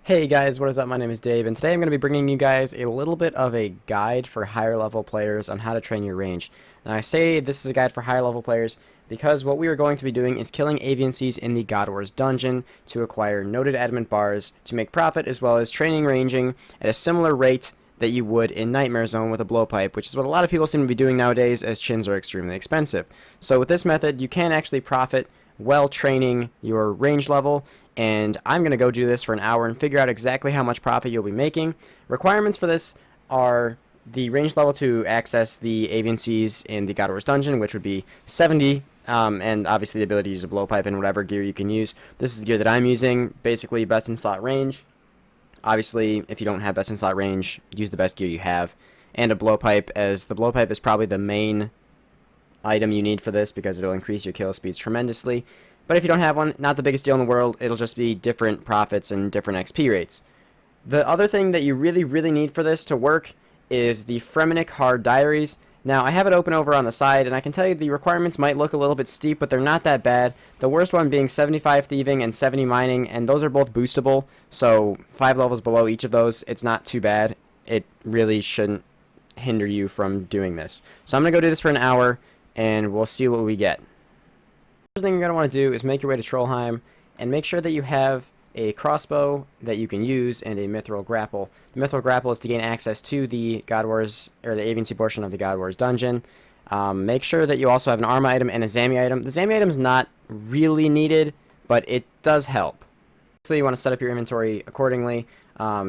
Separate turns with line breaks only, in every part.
Hey guys, what is up? My name is Dave, and today I'm going to be bringing you guys a little bit of a guide for higher level players on how to train your range. Now I say this is a guide for higher level players because what we are going to be doing is killing avian seas in the God Wars dungeon to acquire noted adamant bars to make profit, as well as training ranging at a similar rate that you would in Nightmare Zone with a blowpipe, which is what a lot of people seem to be doing nowadays as chins are extremely expensive. So with this method, you can actually profit while training your range level, and I'm going to go do this for an hour and figure out exactly how much profit you'll be making. Requirements for this are the range level to access the avian seas in the God Wars dungeon, which would be 70, and obviously the ability to use a blowpipe and whatever gear you can use. This is the gear that I'm using, basically best in slot range. Obviously, if you don't have best in slot range, use the best gear you have, and a blowpipe, as the blowpipe is probably the main item you need for this because it'll increase your kill speeds tremendously. But if you don't have one, not the biggest deal in the world. It'll just be different profits and different XP rates. The other thing that you really need for this to work is the Fremenic Hard Diaries. Now, I have it open over on the side, and I can tell you the requirements might look a little bit steep, but they're not that bad. The worst one being 75 thieving and 70 mining, and those are both boostable, so 5 levels below each of those, it's not too bad. It really shouldn't hinder you from doing this. So I'm going to go do this for an hour, and we'll see what we get. First thing you're going to want to do is make your way to Trollheim and make sure that you have a crossbow that you can use and a mithril grapple. The mithril grapple is to gain access to the God Wars, or the avian sea portion of the God Wars dungeon. Make sure that you also have an Arma item and a Zami item. The Zami item is not really needed, but it does help. So you want to set up your inventory accordingly.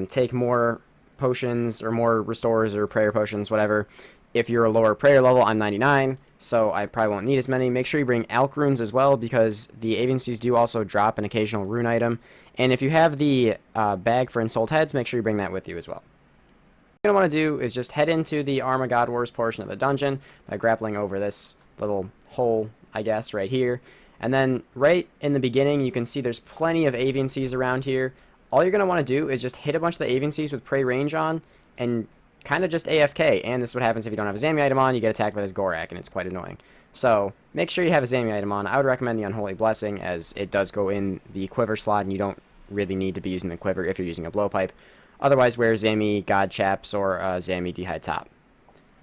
Take more potions or more restores or prayer potions, whatever. If you're a lower prayer level, I'm 99, so I probably won't need as many. Make sure you bring Alk runes as well, because the avian seas do also drop an occasional rune item. And if you have the bag for ensouled heads, make sure you bring that with you as well. What you're going to want to do is just head into the Arma God Wars portion of the dungeon by grappling over this little hole, I guess, right here. And then right in the beginning, you can see there's plenty of avian seas around here. All you're going to want to do is just hit a bunch of the avian seas with prey range on and kind of just AFK, and this is what happens if you don't have a Zami item on. You get attacked by this Gorak, and it's quite annoying. So make sure you have a Zami item on. I would recommend the Unholy Blessing, as it does go in the quiver slot, and you don't really need to be using the quiver if you're using a blowpipe. Otherwise, wear Zami God Chaps or Zami D'Hide Top.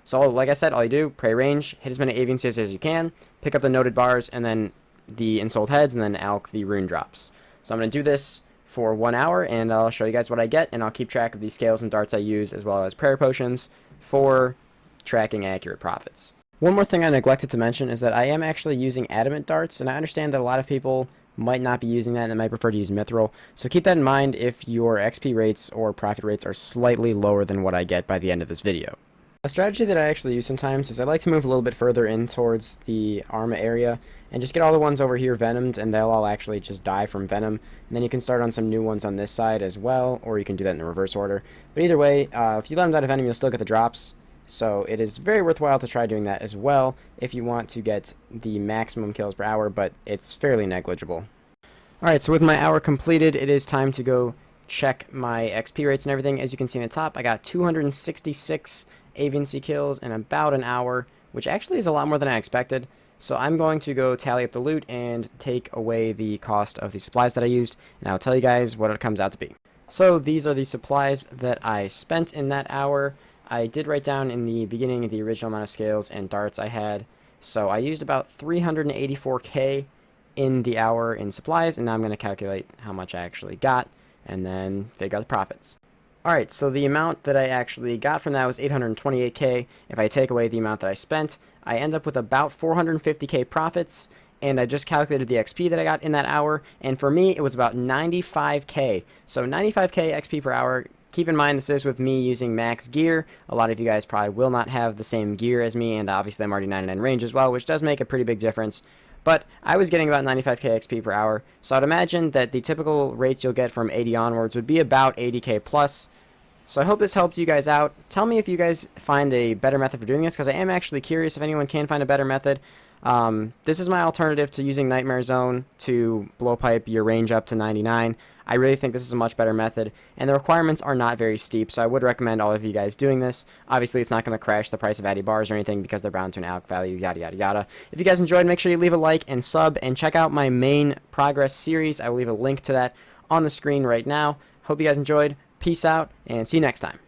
So like I said, all you do, pray range, hit as many avian seas as you can, pick up the noted bars, and then the ensouled heads, and then Alk the rune drops. So I'm going to do this for 1 hour, and I'll show you guys what I get, and I'll keep track of the scales and darts I use, as well as prayer potions for tracking accurate profits. One more thing I neglected to mention is that I am actually using adamant darts, and I understand that a lot of people might not be using that and they might prefer to use mithril, so keep that in mind if your XP rates or profit rates are slightly lower than what I get by the end of this video. A strategy that I actually use sometimes is I like to move a little bit further in towards the Arma area and just get all the ones over here venomed, and they'll all actually just die from venom, and then you can start on some new ones on this side as well, or you can do that in the reverse order. But either way, if you let them die to venom, you'll still get the drops, so it is very worthwhile to try doing that as well if you want to get the maximum kills per hour, but it's fairly negligible. Alright, so with my hour completed, it is time to go check my XP rates and everything. As you can see in the top, I got 266 avian sea kills in about an hour, which actually is a lot more than I expected. So I'm going to go tally up the loot and take away the cost of the supplies that I used, and I'll tell you guys what it comes out to be. So these are the supplies that I spent in that hour. I did write down in the beginning the original amount of scales and darts I had. So I used about 384k in the hour in supplies, and now I'm going to calculate how much I actually got and then figure out the profits. Alright, so the amount that I actually got from that was 828k. If I take away the amount that I spent, I end up with about 450k profits, and I just calculated the XP that I got in that hour, and for me it was about 95k. So 95k XP per hour. Keep in mind this is with me using max gear. A lot of you guys probably will not have the same gear as me, and obviously I'm already 99 range as well, which does make a pretty big difference. But I was getting about 95k XP per hour, so I'd imagine that the typical rates you'll get from 80 onwards would be about 80k plus. So I hope this helped you guys out. Tell me if you guys find a better method for doing this, because I am actually curious if anyone can find a better method. This is my alternative to using Nightmare Zone to blowpipe your range up to 99. I really think this is a much better method, and the requirements are not very steep, so I would recommend all of you guys doing this. Obviously, it's not going to crash the price of Addy bars or anything because they're bound to an Alk value, yada yada yada. If you guys enjoyed, make sure you leave a like and sub, and check out my main progress series. I will leave a link to that on the screen right now. Hope you guys enjoyed. Peace out, and see you next time.